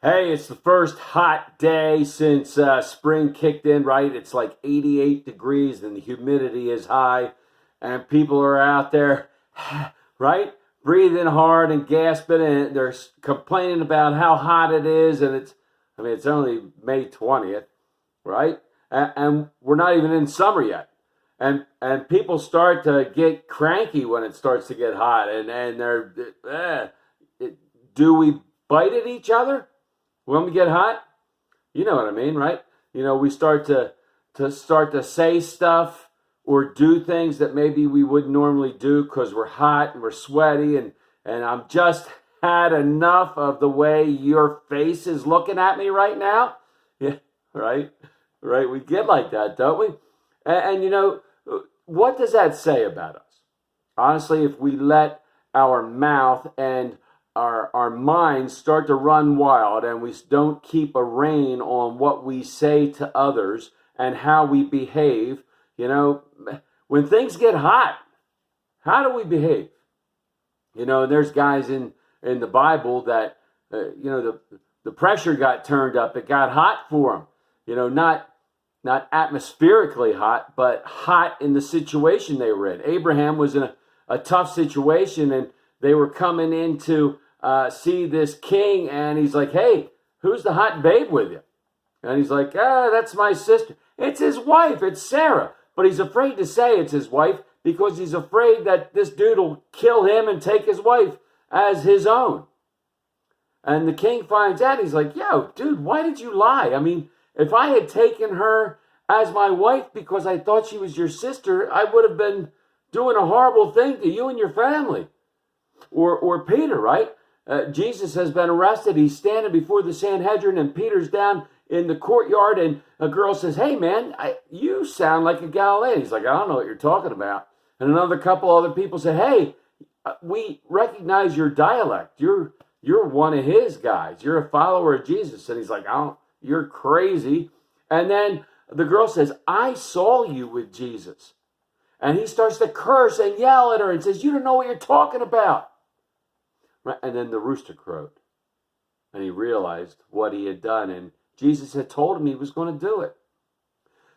Hey, it's the first hot day since spring kicked in, right? It's like 88 degrees and the humidity is high, and people are out there, right? Breathing hard and gasping, and they're complaining about how hot it is. And it's only May 20th, right? And we're not even in summer yet. And people start to get cranky when it starts to get hot, and do we bite at each other when we get hot? You know what I mean, right? We start to say stuff or do things that maybe we wouldn't normally do because we're hot and we're sweaty, and I'm just had enough of the way your face is looking at me right now. Yeah, right? Right, we get like that, don't we? And what does that say about us? Honestly, if we let our mouth and our minds start to run wild and we don't keep a rein on what we say to others and how we behave, when things get hot, how do we behave? There's guys in the Bible that, the pressure got turned up. It got hot for them, not atmospherically hot, but hot in the situation they were in. Abraham was in a tough situation, and they were coming in to see this king, and he's like, hey, who's the hot babe with you? And he's like, that's my sister. It's his wife, it's Sarah. But he's afraid to say it's his wife because he's afraid that this dude will kill him and take his wife as his own. And the king finds out, he's like, yo, dude, why did you lie? I mean, if I had taken her as my wife because I thought she was your sister, I would have been doing a horrible thing to you and your family. Or Peter, right? Jesus has been arrested. He's standing before the Sanhedrin, and Peter's down in the courtyard, and a girl says, hey, man, you sound like a Galilean. He's like, I don't know what you're talking about. And another couple other people say, hey, we recognize your dialect. You're one of his guys. You're a follower of Jesus. And he's like, you're crazy. And then the girl says, I saw you with Jesus. And he starts to curse and yell at her and says, you don't know what you're talking about. Right? And then the rooster crowed. And he realized what he had done. And Jesus had told him he was going to do it.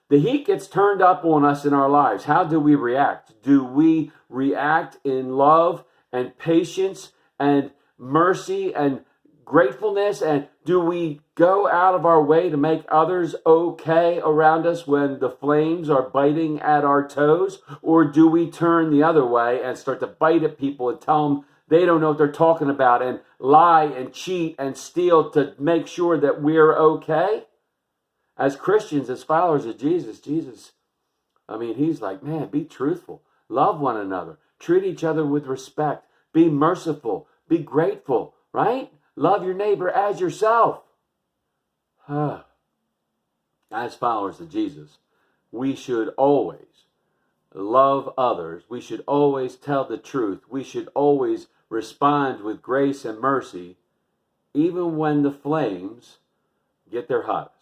The heat gets turned up on us in our lives. How do we react? Do we react in love and patience and mercy and gratefulness? And do we go out of our way to make others okay around us when the flames are biting at our toes? Or do we turn the other way and start to bite at people and tell them they don't know what they're talking about and lie and cheat and steal to make sure that we're okay? As Christians, as followers of Jesus, he's like, man, be truthful. Love one another. Treat each other with respect. Be merciful. Be grateful, right? Love your neighbor as yourself. As followers of Jesus, we should always love others. We should always tell the truth. We should always respond with grace and mercy, even when the flames get their hottest.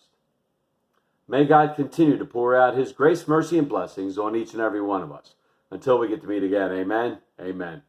May God continue to pour out his grace, mercy, and blessings on each and every one of us. Until we get to meet again, amen, amen.